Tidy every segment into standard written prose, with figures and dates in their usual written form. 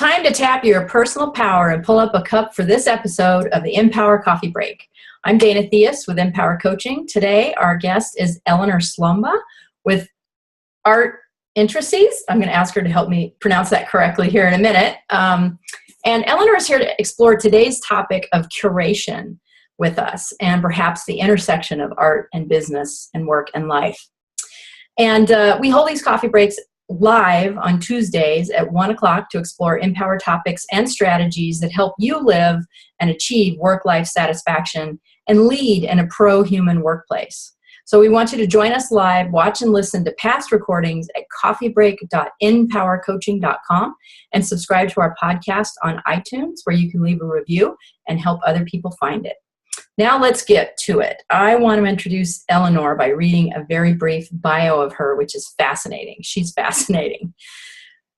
time to tap your personal power and pull up a cup for this episode of the InPower Coffee Break. I'm Dana Theus with InPower Coaching. Today, our guest is Elinor Slomba with Arts Interstices. I'm going to ask her to help me pronounce that correctly here in a minute. And Elinor is here to explore today's topic of curation with us and perhaps the intersection of art and business and work and life. And we hold these coffee breaks live on Tuesdays at 1 o'clock to explore InPower topics and strategies that help you live and achieve work-life satisfaction and lead in a pro-human workplace. So we want you to join us live, watch and listen to past recordings at coffeebreak.InPowerCoaching.com and subscribe to our podcast on iTunes where you can leave a review and help other people find it. Now let's get to it. I want to introduce Elinor by reading a very brief bio of her, which is fascinating. She's fascinating.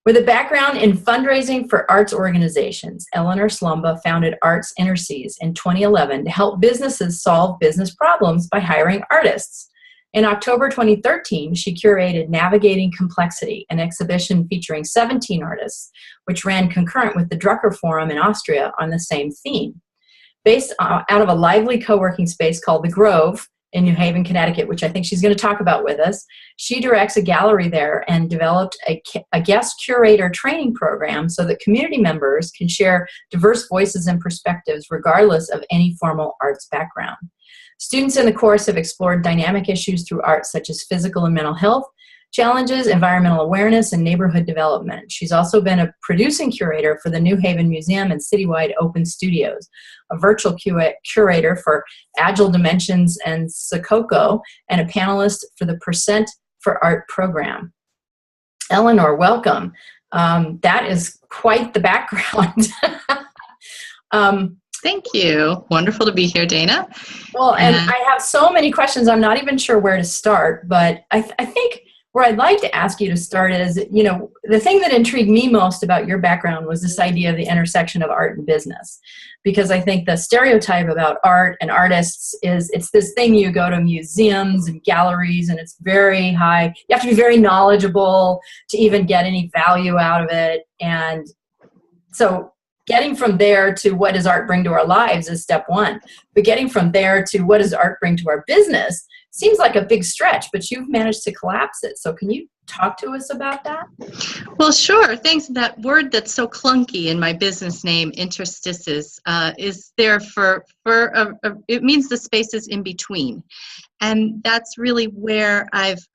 With a background in fundraising for arts organizations, Elinor Slomba founded Arts Interstices in 2011 to help businesses solve business problems by hiring artists. In October 2013, she curated Navigating Complexity, an exhibition featuring 17 artists, which ran concurrent with the Drucker Forum in Austria on the same theme. Based out of a lively co-working space called The Grove in New Haven, Connecticut, which I think she's going to talk about with us, she directs a gallery there and developed a guest curator training program so that community members can share diverse voices and perspectives regardless of any formal arts background. Students in the course have explored dynamic issues through art such as physical and mental health challenges, environmental awareness, and neighborhood development. She's also been a producing curator for the New Haven Museum and CityWide Open Studios, a virtual curator for Agile Dimensions and Sococo, and a panelist for the Percent for Art program. Elinor, welcome. That is quite the background. Thank you. Wonderful to be here, Dana. Well, and I have so many questions. I'm not even sure where to start, but I think where I'd like to ask you to start is, you know, the thing that intrigued me most about your background was this idea of the intersection of art and business. Because I think the stereotype about art and artists is it's this thing you go to museums and galleries and it's very high. You have to be very knowledgeable to even get any value out of it. And so getting from there to what does art bring to our lives is step one. But getting from there to what does art bring to our business seems like a big stretch, but you've managed to collapse it. So can you talk to us about that? Well, sure. Thanks. That word that's so clunky in my business name, interstices, is there for it means the spaces in between. And that's really where I've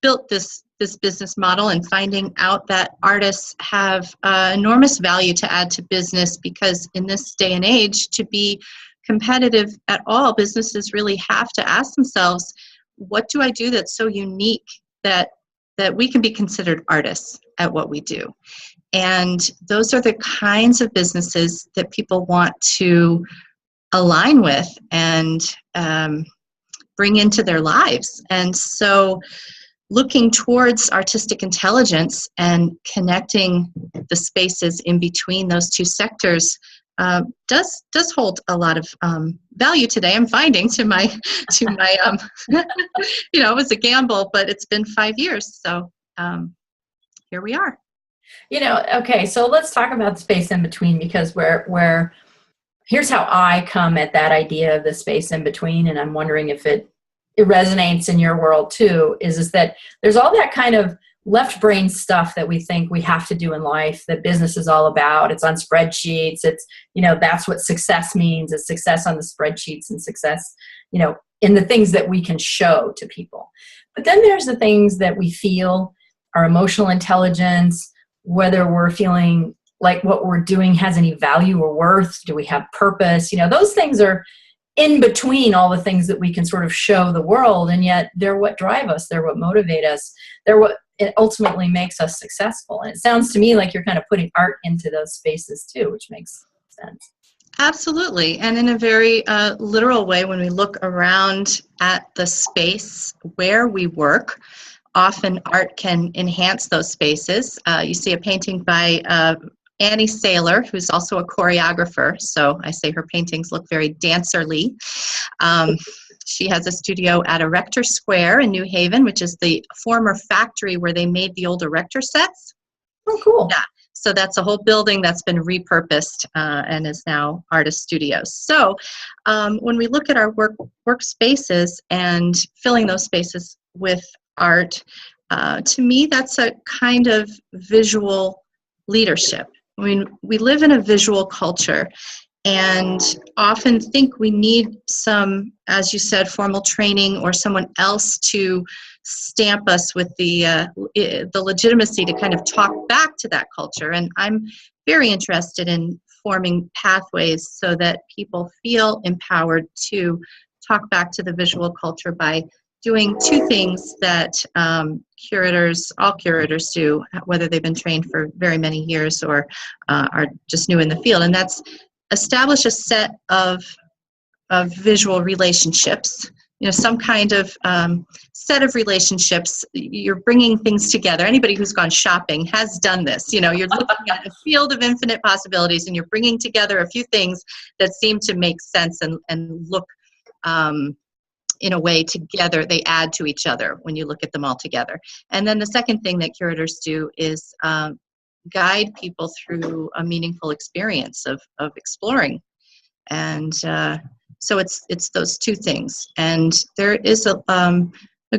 built this business model and finding out that artists have enormous value to add to business, because in this day and age, to be competitive at all, businesses really have to ask themselves, what do I do that's so unique that we can be considered artists at what we do? And those are the kinds of businesses that people want to align with and bring into their lives. And so looking towards artistic intelligence and connecting the spaces in between those two sectors does hold a lot of value today. I'm finding to my you know, it was a gamble, but it's been 5 years, so here we are. You know, okay, so let's talk about the space in between, because where here's how I come at that idea of the space in between, and I'm wondering if it resonates in your world too, is that there's all that kind of left brain stuff that we think we have to do in life, that business is all about. It's on spreadsheets. It's, you know, that's what success means, is success on the spreadsheets and success, you know, in the things that we can show to people. But then there's the things that we feel, our emotional intelligence, whether we're feeling like what we're doing has any value or worth. Do we have purpose? You know, those things are in between all the things that we can sort of show the world, and yet they're what drive us, they're what motivate us, they're what it ultimately makes us successful. And it sounds to me like you're kind of putting art into those spaces too, which makes sense. Absolutely. And in a very literal way, when we look around at the space where we work, often art can enhance those spaces. You see a painting by Annie Saylor, who's also a choreographer. So I say her paintings look very dancerly. She has a studio at Erector Square in New Haven, which is the former factory where they made the old Erector sets. Oh, cool. Yeah. So that's a whole building that's been repurposed and is now artist studios. So when we look at our workspaces and filling those spaces with art, to me, that's a kind of visual leadership. I mean, we live in a visual culture and often think we need some, as you said, formal training or someone else to stamp us with the legitimacy to kind of talk back to that culture. And I'm very interested in forming pathways so that people feel empowered to talk back to the visual culture by doing two things that all curators do, whether they've been trained for very many years or are just new in the field, and that's establish a set of visual relationships, some kind of set of relationships. You're bringing things together. Anybody who's gone shopping has done this. You're looking at a field of infinite possibilities and you're bringing together a few things that seem to make sense and look in a way together. They add to each other when you look at them all together. And then the second thing that curators do is guide people through a meaningful experience of exploring. And so it's those two things. And there is a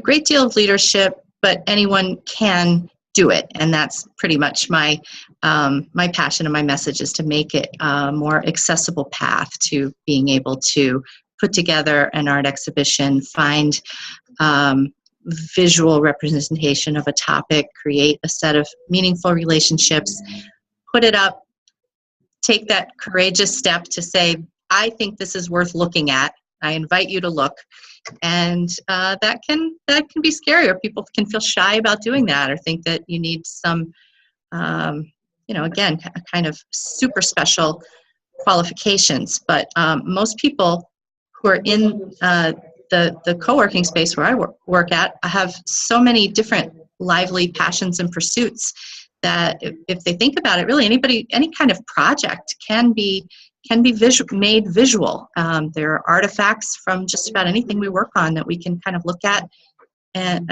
great deal of leadership, but anyone can do it. And that's pretty much my passion and my message, is to make it a more accessible path to being able to put together an art exhibition, find visual representation of a topic, create a set of meaningful relationships, put it up, take that courageous step to say, I think this is worth looking at. I invite you to look. And that can be scary, or people can feel shy about doing that, or think that you need some, again, a kind of super special qualifications. But most people who are in the co-working space where I work at have so many different lively passions and pursuits that if they think about it, really any kind of project can be made visual. There are artifacts from just about anything we work on that we can kind of look at and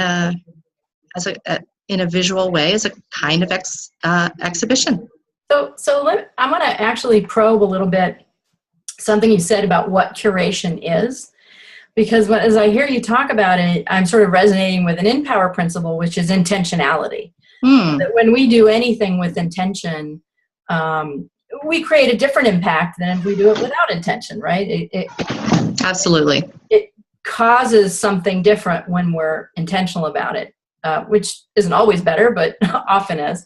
in a visual way as a kind of exhibition. So I'm going to actually probe a little bit something you said about what curation is, because as I hear you talk about it, I'm sort of resonating with an InPower principle, which is intentionality. That when we do anything with intention, we create a different impact than if we do it without intention, right? Absolutely. It causes something different when we're intentional about it, which isn't always better, but often is.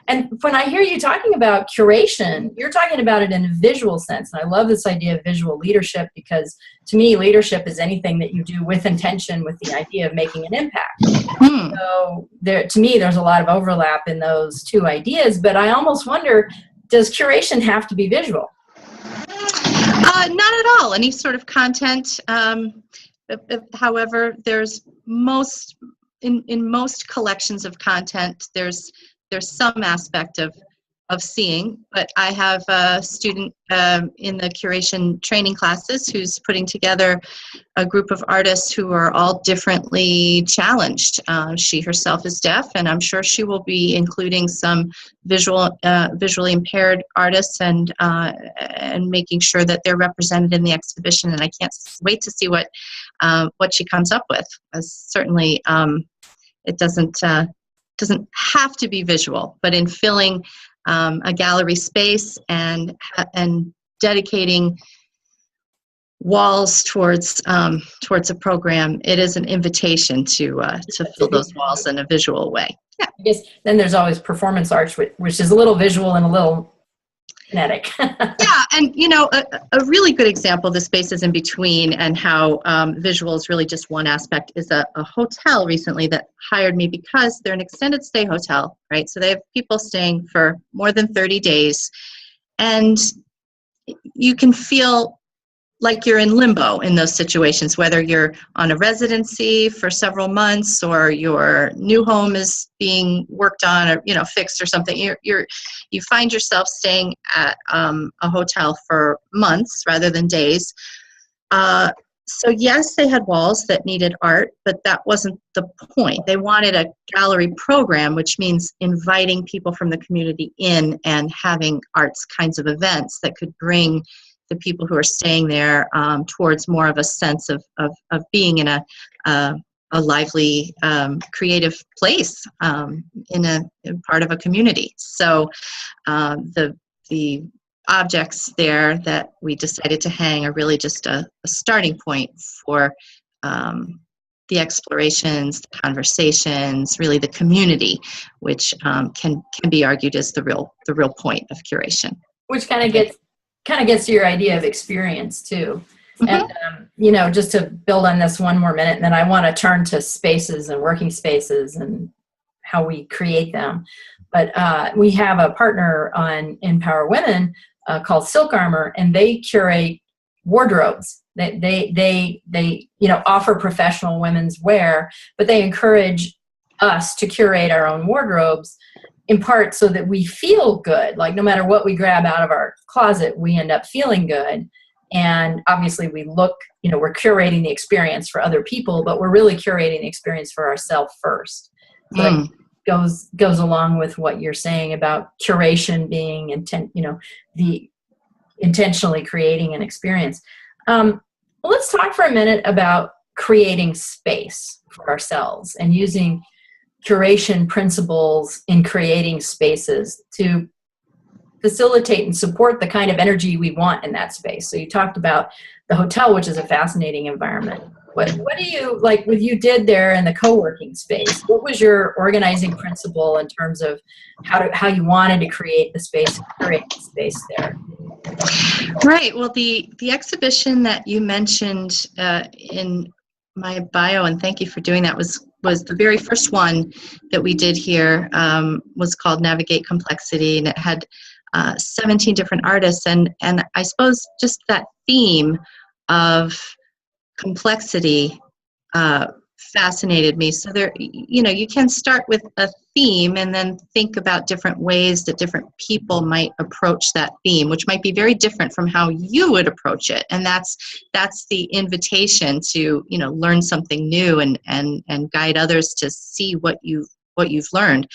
And when I hear you talking about curation, you're talking about it in a visual sense. And I love this idea of visual leadership, because to me, leadership is anything that you do with intention, with the idea of making an impact. So to me, there's a lot of overlap in those two ideas, but I almost wonder, does curation have to be visual? Not at all. Any sort of content. However, there's in most collections of content, there's some aspect of seeing, but I have a student in the curation training classes who's putting together a group of artists who are all differently challenged. She herself is deaf, and I'm sure she will be including some visually impaired artists and making sure that they're represented in the exhibition. And I can't wait to see what she comes up with. Certainly, it doesn't have to be visual, but in filling a gallery space and dedicating walls towards a program, it is an invitation to fill those walls in a visual way. Yeah. I guess then there's always performance arts, which is a little visual and a little kinetic. Yeah, and a really good example of the spaces in between and how visual is really just one aspect is a hotel recently that hired me because they're an extended stay hotel, right? So they have people staying for more than 30 days, and you can feel like you're in limbo in those situations, whether you're on a residency for several months or your new home is being worked on or fixed or something. You find yourself staying at a hotel for months rather than days. So yes, they had walls that needed art, but that wasn't the point. They wanted a gallery program, which means inviting people from the community in and having arts kinds of events that could bring the people who are staying there towards more of a sense of being in a lively, creative place in part of a community. So the objects there that we decided to hang are really just a starting point for the explorations, the conversations, really the community, which can be argued as the real point of curation. Which kind of gets to your idea of experience too. Mm-hmm. And just to build on this one more minute, and then I want to turn to spaces and working spaces and how we create them. But we have a partner on InPower Women called Silk Armor, and they curate wardrobes. They offer professional women's wear, but they encourage us to curate our own wardrobes, in part so that we feel good. Like no matter what we grab out of our closet, we end up feeling good. And obviously we look, we're curating the experience for other people, but we're really curating the experience for ourselves first. So that goes along with what you're saying about curation being the intentionally creating an experience. Let's talk for a minute about creating space for ourselves and using curation principles in creating spaces to facilitate and support the kind of energy we want in that space. So you talked about the hotel, which is a fascinating environment. What do you, like what you did there in the co-working space? What was your organizing principle in terms of how you wanted to create the space, curate the space there? Right. Well, the exhibition that you mentioned in my bio, and thank you for doing that, was the very first one that we did here, was called Navigate Complexity, and it had 17 different artists, and I suppose just that theme of complexity fascinated me. So there, you can start with a theme and then think about different ways that different people might approach that theme, which might be very different from how you would approach it. And that's the invitation to, learn something new and guide others to see what you've learned.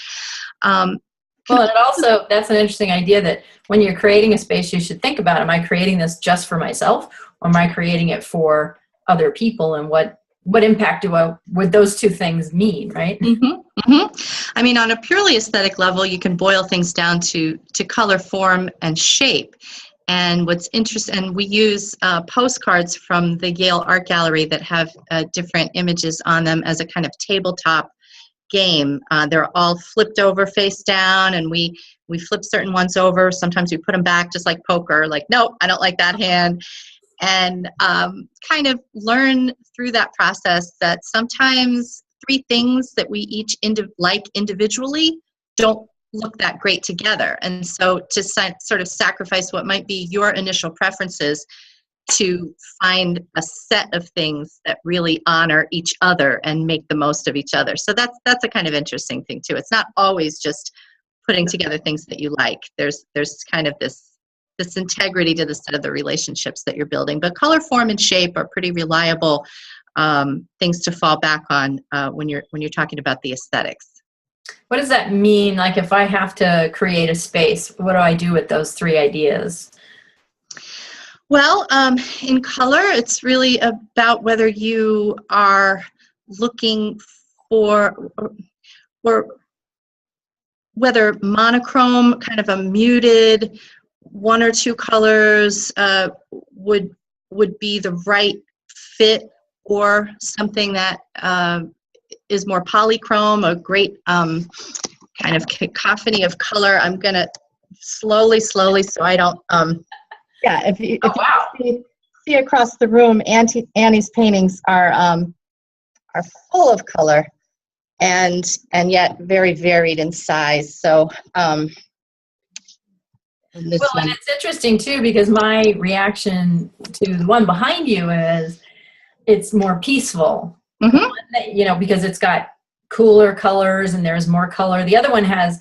Well, and also, that's an interesting idea that when you're creating a space, you should think about, am I creating this just for myself, or am I creating it for other people, and what impact would those two things mean, right? Mm-hmm. Mm-hmm. I mean, on a purely aesthetic level, you can boil things down to color, form, and shape. And what's interesting, and we use postcards from the Yale Art Gallery that have different images on them as a kind of tabletop game. They're all flipped over face down, and we flip certain ones over. Sometimes we put them back just like poker, like, no, I don't like that hand. And kind of learn through that process that sometimes three things that we each like individually don't look that great together. And so to sort of sacrifice what might be your initial preferences to find a set of things that really honor each other and make the most of each other. So that's a kind of interesting thing too. It's not always just putting together things that you like. There's kind of this integrity to the set of the relationships that you're building. But color, form, and shape are pretty reliable things to fall back on when you're talking about the aesthetics. What does that mean? Like, if I have to create a space, what do I do with those three ideas? Well, in color, it's really about whether you are looking for, or whether monochrome, kind of a muted one or two colors would be the right fit, or something that is more polychrome, a great kind of cacophony of color. I'm going to slowly, so I don't... if you see across the room, Annie's paintings are full of color and yet very varied in size. So, and it's interesting too, because my reaction to the one behind you is it's more peaceful. Mm-hmm. Because it's got cooler colors and there's more color. The other one has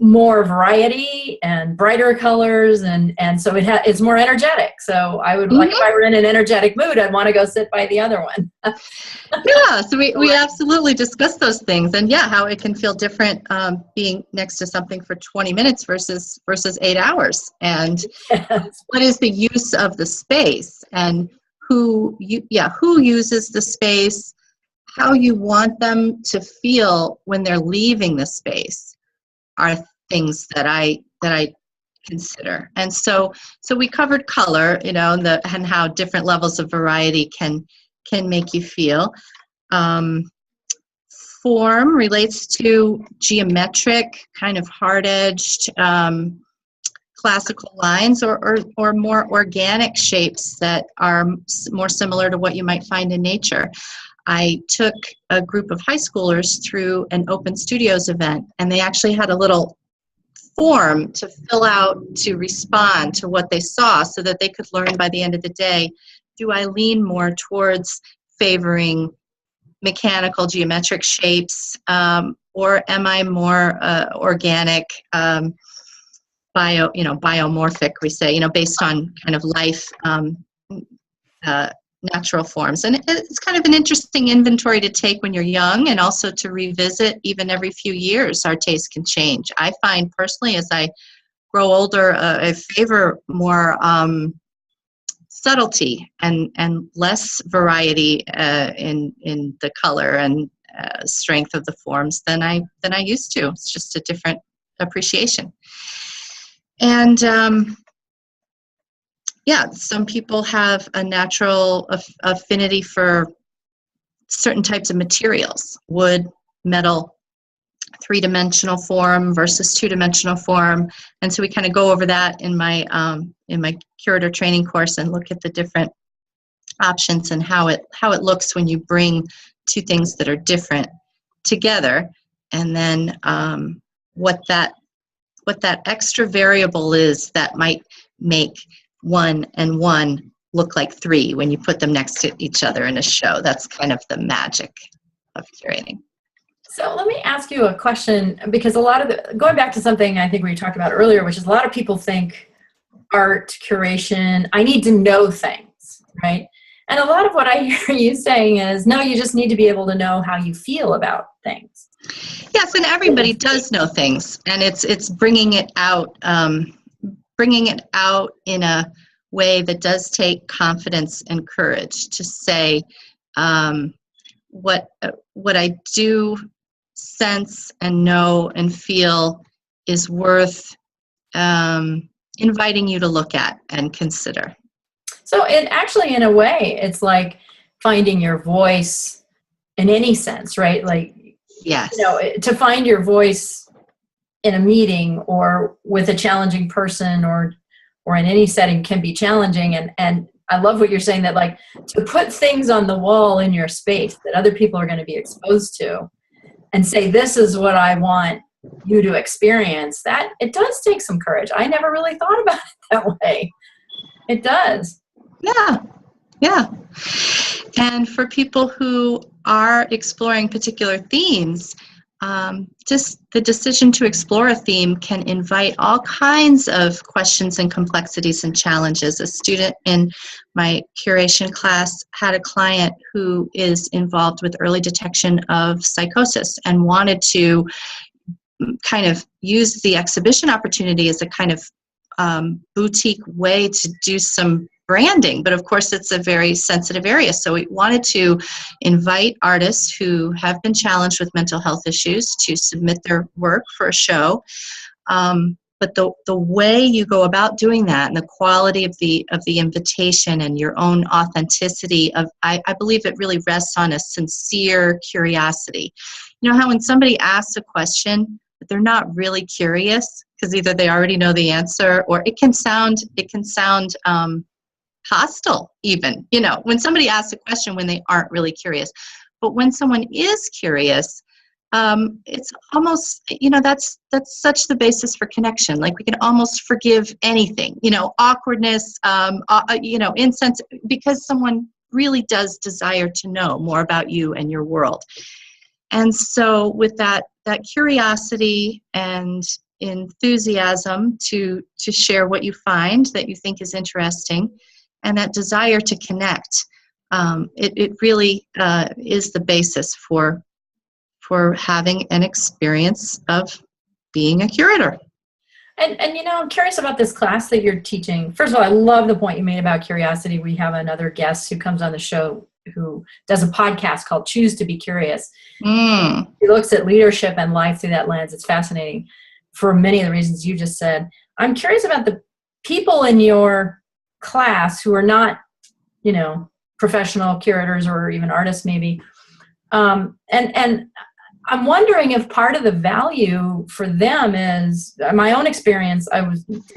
more variety and brighter colors, and so it's more energetic. So I would like, if I were in an energetic mood, I'd want to go sit by the other one. Yeah, so we absolutely discussed those things, and yeah, how it can feel different being next to something for 20 minutes versus 8 hours, and Yes. what is the use of the space, and who uses the space, how you want them to feel when they're leaving the space are things that I consider. And so we covered color, and how different levels of variety can make you feel. Form relates to geometric, kind of hard-edged, classical lines, or more organic shapes that are more similar to what you might find in nature. I took a group of high schoolers through an Open Studios event, and they actually had a little form to fill out to respond to what they saw, so that they could learn by the end of the day, do I lean more towards favoring mechanical geometric shapes, or am I more organic, biomorphic, we say, based on kind of life, natural forms. And it's kind of an interesting inventory to take when you're young, and also to revisit even every few years. Our taste can change. I find personally, as I grow older, I favor more subtlety and less variety in the color and strength of the forms than I used to. It's just a different appreciation. And some people have a natural affinity for certain types of materials: wood, metal, three-dimensional form versus two-dimensional form. And so we kind of go over that in my curator training course, and look at the different options and how it looks when you bring two things that are different together, and then what that extra variable is that might make 1 and 1 look like 3 when you put them next to each other in a show. That's kind of the magic of curating. So let me ask you a question, because going back to something I think we talked about earlier, which is a lot of people think art, curation, I need to know things, right? And a lot of what I hear you saying is, no, you just need to be able to know how you feel about things. Yes, and everybody does know things, and it's bringing it out in a way that does take confidence and courage to say, what I do sense and know and feel is worth inviting you to look at and consider. So in a way, it's like finding your voice in any sense, right? Like, yes, to find your voice in a meeting or with a challenging person or in any setting can be challenging. And I love what you're saying, that like to put things on the wall in your space that other people are going to be exposed to and say, this is what I want you to experience, that it does take some courage. I never really thought about it that way. It does. Yeah. And for people who are exploring particular themes, just the decision to explore a theme can invite all kinds of questions and complexities and challenges. A student in my curation class had a client who is involved with early detection of psychosis and wanted to kind of use the exhibition opportunity as a kind of boutique way to do some branding, but of course it's a very sensitive area. So we wanted to invite artists who have been challenged with mental health issues to submit their work for a show. But the way you go about doing that, and the quality of the invitation and your own authenticity I believe it really rests on a sincere curiosity. You know how when somebody asks a question, but they're not really curious because either they already know the answer, or it can sound hostile even, when somebody asks a question when they aren't really curious. But when someone is curious, it's almost, that's such the basis for connection. Like we can almost forgive anything, awkwardness, insense, because someone really does desire to know more about you and your world. And so with that curiosity and enthusiasm to share what you find that you think is interesting, and that desire to connect. It really is the basis for having an experience of being a curator. And you know, I'm curious about this class that you're teaching. First of all, I love the point you made about curiosity. We have another guest who comes on the show who does a podcast called Choose to Be Curious. He looks at leadership and life through that lens. It's fascinating for many of the reasons you just said. I'm curious about the people in your class who are not, you know, professional curators or even artists maybe. And I'm wondering if part of the value for them is, my own experience, had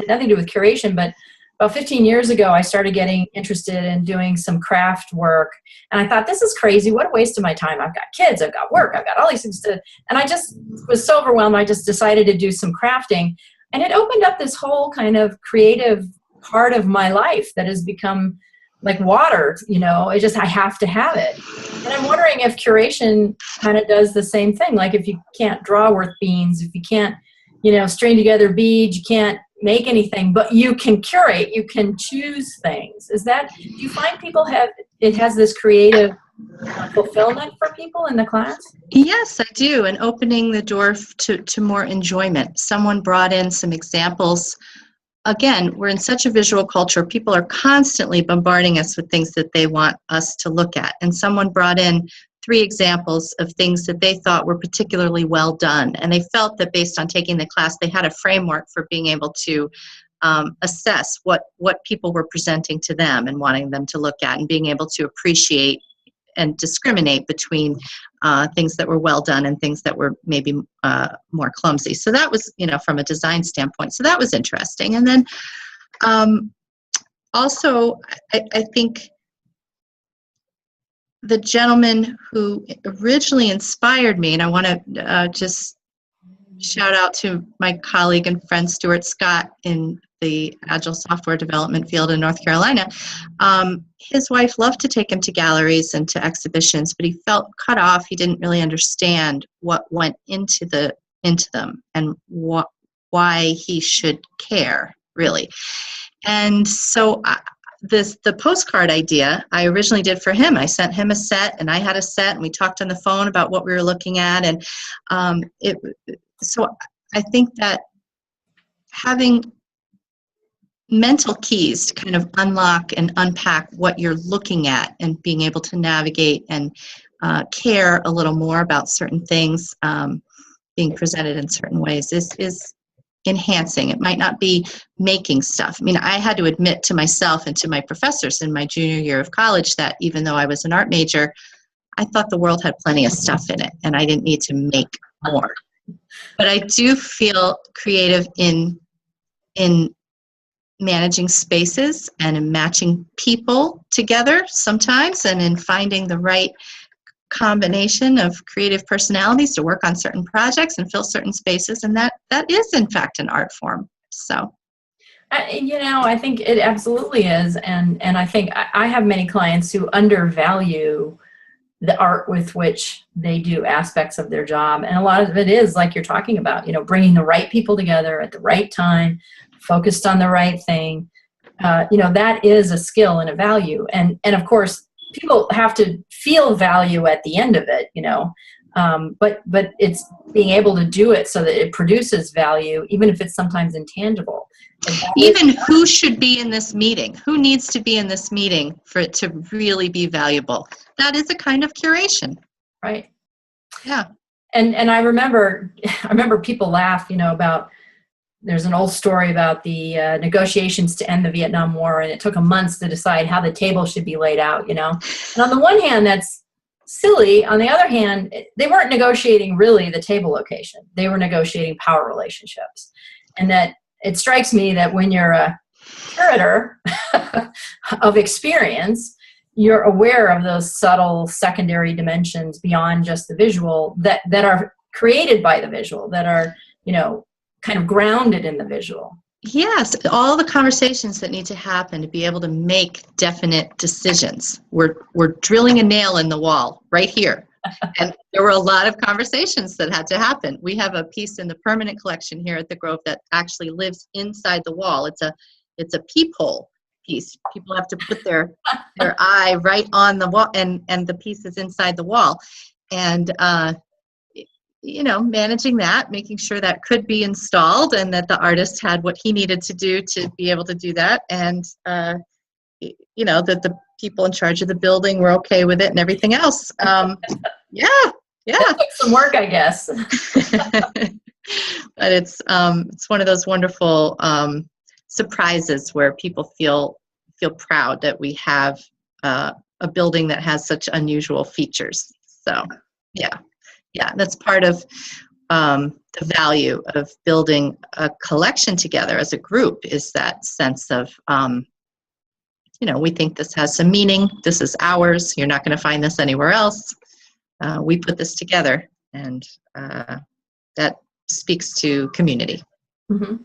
nothing to do with curation, but about 15 years ago, I started getting interested in doing some craft work. And I thought, this is crazy. What a waste of my time. I've got kids, I've got work, I've got all these things to, and I just was so overwhelmed. I just decided to do some crafting. And it opened up this whole kind of creative part of my life that has become like water, you know, I have to have it. And I'm wondering if curation kind of does the same thing. Like if you can't draw worth beans, if you can't, you know, string together beads, you can't make anything, but you can curate, you can choose things. Do you find people has this creative fulfillment for people in the class? Yes, I do. And opening the door to more enjoyment. Someone brought in some examples. Again, we're in such a visual culture. People are constantly bombarding us with things that they want us to look at. And someone brought in 3 examples of things that they thought were particularly well done. And they felt that based on taking the class, they had a framework for being able to assess what people were presenting to them and wanting them to look at, and being able to appreciate and discriminate between things that were well done and things that were maybe more clumsy. So that was, you know, from a design standpoint. So that was interesting. And then also, I think the gentleman who originally inspired me, and I want to just shout out to my colleague and friend Stuart Scott in the Agile software development field in North Carolina. His wife loved to take him to galleries and to exhibitions, but he felt cut off. He didn't really understand what went into them and why he should care, really. And so the postcard idea I originally did for him. I sent him a set, and I had a set, and we talked on the phone about what we were looking at. And so I think that having mental keys to kind of unlock and unpack what you're looking at and being able to navigate and care a little more about certain things being presented in certain ways is enhancing. It might not be making stuff. I mean, I had to admit to myself and to my professors in my junior year of college that even though I was an art major, I thought the world had plenty of stuff in it and I didn't need to make more. But I do feel creative in managing spaces and in matching people together sometimes, and in finding the right combination of creative personalities to work on certain projects and fill certain spaces, and that is in fact an art form. So you know, I think it absolutely is, and I think I have many clients who undervalue the art with which they do aspects of their job, and a lot of it is like you're talking about, you know, bringing the right people together at the right time, focused on the right thing. You know, that is a skill and a value, and of course people have to feel value at the end of it, you know, but it's being able to do it so that it produces value, even if it's sometimes intangible. Even who should be in this meeting, who needs to be in this meeting for it to really be valuable. That is a kind of curation. Right. Yeah. And I remember people laugh, you know, about, there's an old story about the negotiations to end the Vietnam War, and it took them months to decide how the table should be laid out, you know. And on the one hand, that's silly. On the other hand, they weren't negotiating really the table location. They were negotiating power relationships. And that it strikes me that when you're a curator of experience, you're aware of those subtle secondary dimensions beyond just the visual that are created by the visual, that are, you know, kind of grounded in the visual. Yes, all the conversations that need to happen to be able to make definite decisions. We're drilling a nail in the wall right here. And there were a lot of conversations that had to happen. We have a piece in the permanent collection here at the Grove that actually lives inside the wall. It's a peephole piece. People have to put their eye right on the wall, and the piece is inside the wall. And managing that, making sure that could be installed, and that the artist had what he needed to do to be able to do that, and that the people in charge of the building were okay with it and everything else. Yeah. That took some work, I guess. But it's one of those wonderful surprises where people feel proud that we have a building that has such unusual features. So, yeah, that's part of the value of building a collection together as a group, is that sense of we think this has some meaning. This is ours. You're not going to find this anywhere else. We put this together, and that speaks to community. Mm-hmm.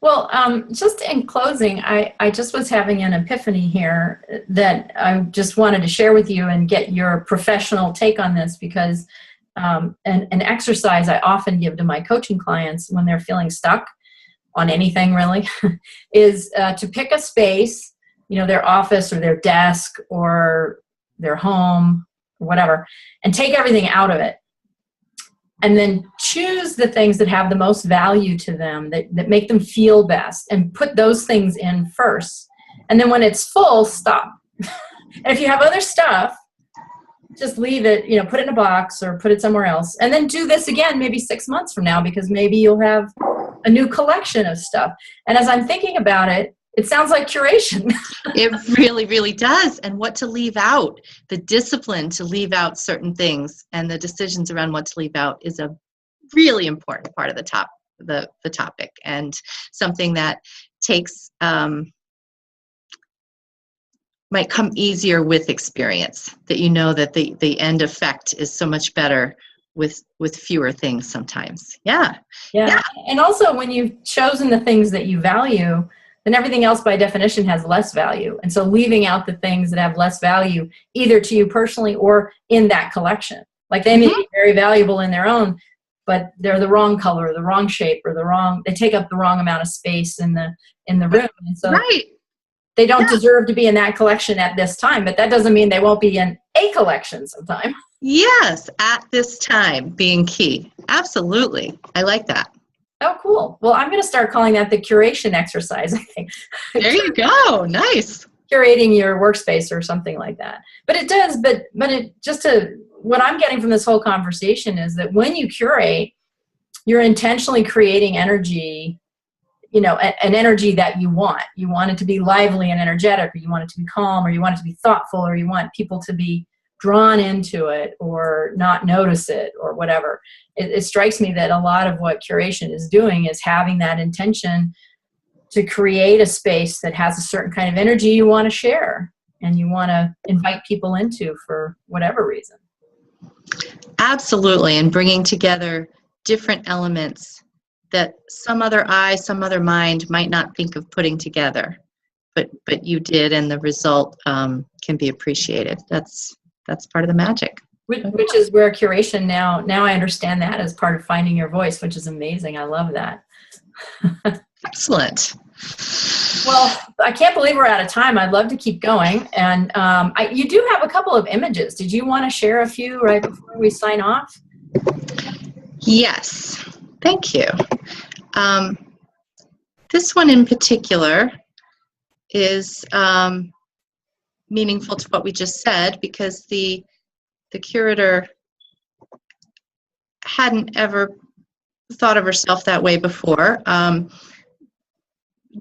Well, just in closing, I just was having an epiphany here that I just wanted to share with you and get your professional take on this, because an exercise I often give to my coaching clients when they're feeling stuck on anything really is to pick a space, their office or their desk or their home or whatever, and take everything out of it. And then choose the things that have the most value to them, that make them feel best, and put those things in first. And then when it's full, stop. And if you have other stuff, just leave it, put it in a box or put it somewhere else. And then do this again maybe 6 months from now, because maybe you'll have a new collection of stuff. And as I'm thinking about it, it sounds like curation. It really, really does. And what to leave out, the discipline to leave out certain things, and the decisions around what to leave out is a really important part of the topic, and something that takes might come easier with experience, that that the end effect is so much better with fewer things sometimes. Yeah. And also, when you've chosen the things that you value, then everything else by definition has less value. And so leaving out the things that have less value, either to you personally or in that collection. Like they may be very valuable in their own, but they're the wrong color, the wrong shape, or they take up the wrong amount of space in the room. And so they don't deserve to be in that collection at this time, but that doesn't mean they won't be in a collection sometime. Yes, at this time being key. Absolutely. I like that. Oh, cool. Well, I'm going to start calling that the curation exercise, I think. There you go. Nice. Curating your workspace or something like that. But it does, but what I'm getting from this whole conversation is that when you curate, you're intentionally creating energy, an energy that you want. You want it to be lively and energetic, or you want it to be calm, or you want it to be thoughtful, or you want people to be drawn into it or not notice it or whatever. It strikes me that a lot of what curation is doing is having that intention to create a space that has a certain kind of energy you want to share and you want to invite people into for whatever reason. Absolutely. And bringing together different elements that some other eye, some other mind might not think of putting together, but you did, and the result can be appreciated. That's part of the magic. Which is where curation now I understand that as part of finding your voice, which is amazing. I love that. Excellent. Well, I can't believe we're out of time. I'd love to keep going. And you do have a couple of images. Did you want to share a few right before we sign off? Yes. Thank you. This one in particular is meaningful to what we just said, because the curator hadn't ever thought of herself that way before.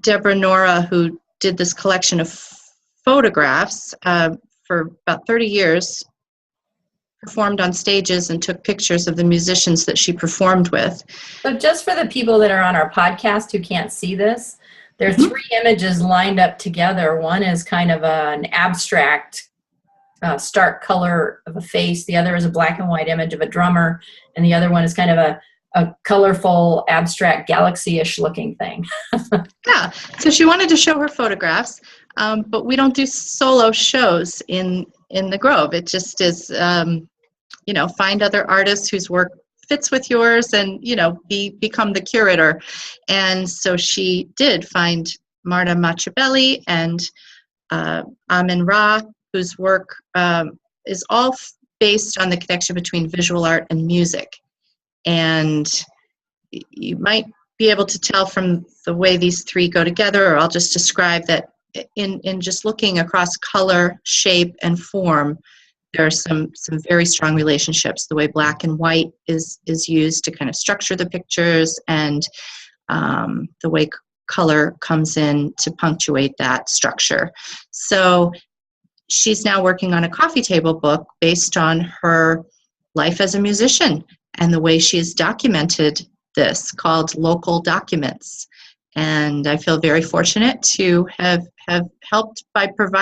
Deborah Nora, who did this collection of photographs for about 30 years, performed on stages and took pictures of the musicians that she performed with. So just for the people that are on our podcast who can't see this, there are three images lined up together. One is kind of an abstract, stark color of a face. The other is a black and white image of a drummer. And the other one is kind of a colorful, abstract, galaxy-ish looking thing. Yeah, so she wanted to show her photographs, but we don't do solo shows in the Grove. It just is, find other artists whose work fits with yours and, become the curator. And so she did find Marta Machiavelli and Amin Ra, whose work is all based on the connection between visual art and music. And you might be able to tell from the way these three go together, or I'll just describe that in just looking across color, shape, and form, there are some very strong relationships. The way black and white is used to kind of structure the pictures, and the way color comes in to punctuate that structure. So she's now working on a coffee table book based on her life as a musician and the way she has documented this, called Local Documents. And I feel very fortunate to have helped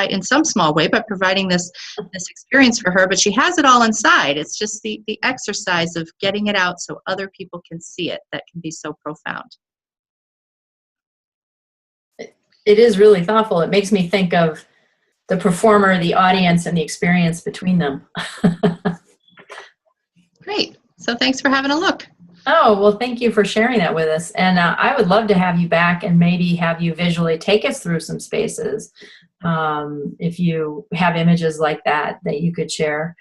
in some small way by providing this experience for her. But she has it all inside. It's just the exercise of getting it out so other people can see it that can be so profound. It is really thoughtful. It makes me think of the performer, the audience, and the experience between them. Great. So thanks for having a look. Oh, well, thank you for sharing that with us. And I would love to have you back and maybe have you visually take us through some spaces. If you have images like that you could share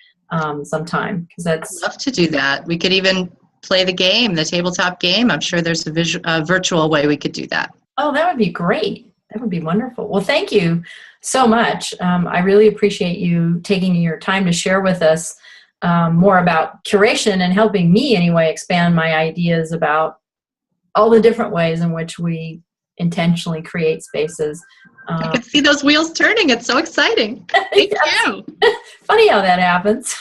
sometime. I'd love to do that. We could even play the game, the tabletop game. I'm sure there's a virtual way we could do that. Oh, that would be great. That would be wonderful. Well, thank you so much. I really appreciate you taking your time to share with us more about curation and helping me anyway expand my ideas about all the different ways in which we intentionally create spaces. I can see those wheels turning. It's so exciting. Thank you. Funny how that happens.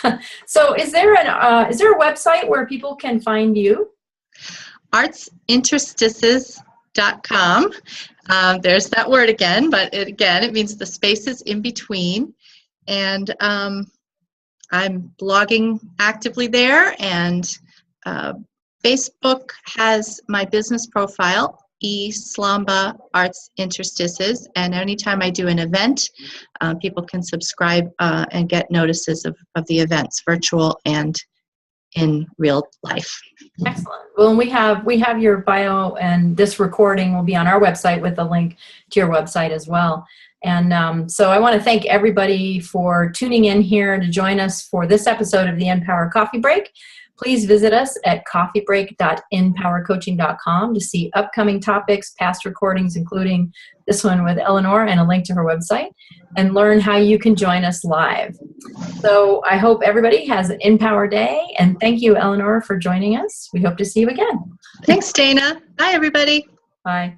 So is there a website where people can find you? Artsinterstices.com. There's that word again, but it means the spaces in between. And I'm blogging actively there, and Facebook has my business profile, Slomba Arts Interstices, and anytime I do an event, people can subscribe and get notices of the events, virtual and in real life. Excellent. Well, we have your bio, and this recording will be on our website with a link to your website as well. And so I want to thank everybody for tuning in here to join us for this episode of the InPower Coffee Break. Please visit us at coffeebreak.InPowerCoaching.com to see upcoming topics, past recordings, including this one with Elinor and a link to her website, and learn how you can join us live. So I hope everybody has an InPower day, and thank you, Elinor, for joining us. We hope to see you again. Thanks, Dana. Bye, everybody. Bye.